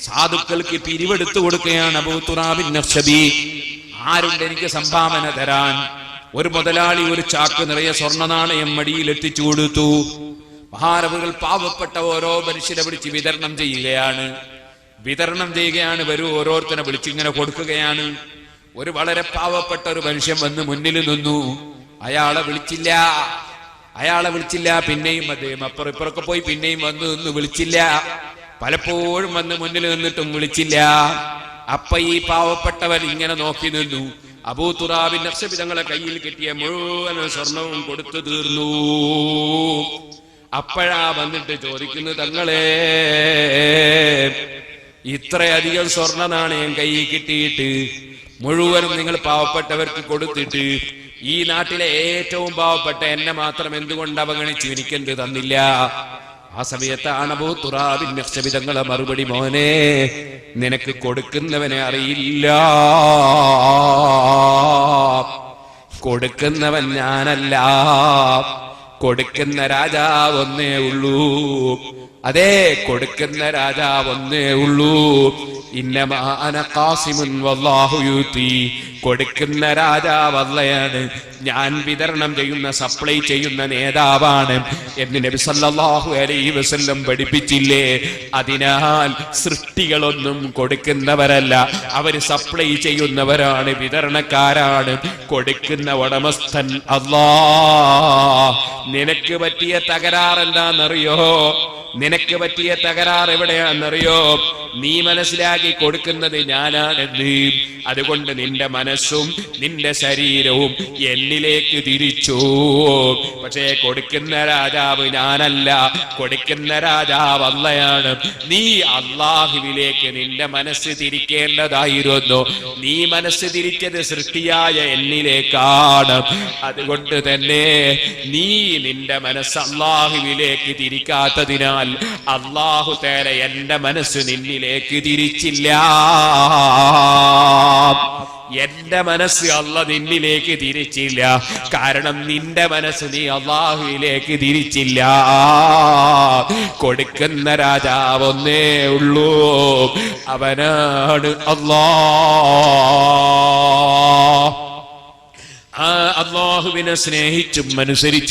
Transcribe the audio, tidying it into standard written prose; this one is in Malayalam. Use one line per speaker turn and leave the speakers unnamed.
സാധുക്കൾക്ക് പിരിവെടുത്തു കൊടുക്കുകയാണ് അബൂ തുറാബിൻ നഖ്ശബി. ആരുണ്ട് എനിക്ക് സംഭാവന തരാൻ? ഒരു മുതലാളി ഒരു ചാക്ക് നിറയെ സ്വർണ്ണ നാണയം മടിയിൽ എത്തിച്ചു കൊടുത്തു. മഹാനവറുകൾ പാവപ്പെട്ട ഓരോ മനുഷ്യരെ വിളിച്ച് വിതരണം ചെയ്യുകയാണ്. വരൂ, ഓരോരുത്തരെ വിളിച്ചിങ്ങനെ കൊടുക്കുകയാണ്. ഒരു വളരെ പാവപ്പെട്ട ഒരു മനുഷ്യൻ വന്ന് മുന്നിൽ നിന്നു. അയാളെ വിളിച്ചില്ല. പിന്നെയും അദ്ദേഹം അപ്പുറം ഇപ്പുറമൊക്കെ പോയി പിന്നെയും വന്ന് വിളിച്ചില്ല. പലപ്പോഴും വന്ന് മുന്നിൽ നിന്നിട്ടും വിളിച്ചില്ല. അപ്പൊ ഈ പാവപ്പെട്ടവൻ ഇങ്ങനെ നോക്കി നിന്നു. അബൂ തുറാബിൻ നഖ്ശബി തങ്ങളെ കയ്യിൽ കിട്ടിയ മുഴുവൻ സ്വർണവും കൊടുത്തു തീർന്നു. അപ്പോഴാ വന്നിട്ട് ചോദിക്കുന്നു, തങ്ങളെ ഇത്രയധികം സ്വർണ്ണ നാണയം കയ്യിൽ കിട്ടിയിട്ട് മുഴുവനും നിങ്ങൾ പാവപ്പെട്ടവർക്ക് കൊടുത്തിട്ട് ഈ നാട്ടിലെ ഏറ്റവും പാവപ്പെട്ട എന്നെ മാത്രം എന്തുകൊണ്ട് അവഗണിച്ചു, എനിക്കെന്ത് തന്നില്ല? ആ സമയത്താണ് അബൂ തുറാബിൻ നഖ്ശബി തങ്ങളെ മറുപടി, മോനെ നിനക്ക് കൊടുക്കുന്നവനെ അറിയില്ല. കൊടുക്കുന്നവൻ ഞാനല്ല, കൊടുക്കുന്ന രാജാവ് ഒന്നേ ഉള്ളൂ. അതെ, കൊടുക്കുന്ന രാജാവ് ഒന്നേ ഉള്ളൂ. ഇന്നമാ അന ഖാസിമുൻ വല്ലാഹു യുതി. കൊടുക്കുന്ന രാജാവ് അല്ലാഹുവാണ്, ഞാൻ വിതരണം ചെയ്യുന്ന സപ്ലൈ ചെയ്യുന്ന നേതാവാണ് എന്ന് നബി സല്ലല്ലാഹു അലൈഹി വസല്ലം പഠിപ്പിച്ചില്ലേ? അതിനാൽ സൃഷ്ടികളൊന്നും കൊടുക്കുന്നവരല്ല, അവര് സപ്ലൈ ചെയ്യുന്നവരാണ്, വിതരണക്കാരാണ്. കൊടുക്കുന്ന ഉടമസ്ഥൻ അല്ലാഹ്. നിനക്ക് പറ്റിയ തകരാർ എന്താണെന്നറിയോ? നിനക്ക് പറ്റിയ തകരാർ എവിടെയാണെന്നറിയോ? നീ മനസ്സിലാക്കി കൊടുക്കുന്നത് ഞാനാണെന്ന്. അതുകൊണ്ട് നിന്റെ മനസ്സും നിന്റെ ശരീരവും എന്നിലേക്ക് തിരിച്ചു. പക്ഷേ കൊടുക്കുന്ന രാജാവ് ഞാനല്ല, കൊടുക്കുന്ന രാജാവ് അല്ലാഹുവാണ്. നീ അല്ലാഹുവിലേക്ക് നിന്റെ മനസ്സ് തിരിക്കേണ്ടതായിരുന്നു. നീ മനസ്സ് തിരിച്ചത് സൃഷ്ടിയായ എന്നിലേക്കാണ്. അതുകൊണ്ട് തന്നെ നീ നിന്റെ മനസ്സ് അല്ലാഹുവിലേക്ക് തിരിക്കാത്തതിനാൽ അല്ലാഹു തആല എന്റെ മനസ്സ് നിന്നിലേക്ക് തിരിച്ചില്ല. എന്റെ മനസ്സ് അല്ലാഹു നിന്നിലേക്ക് തിരിച്ചില്ല. കാരണം നിന്റെ മനസ്സ് നീ അല്ലാഹുവിലേക്ക് തിരിച്ചില്ല. കൊടുക്കുന്ന രാജാവ് ഒന്നേ ഉള്ളൂ, അവനാണ് അല്ലാഹ്. ആ അല്ലാഹുവിനെ സ്നേഹിച്ചും അനുസരിച്ചും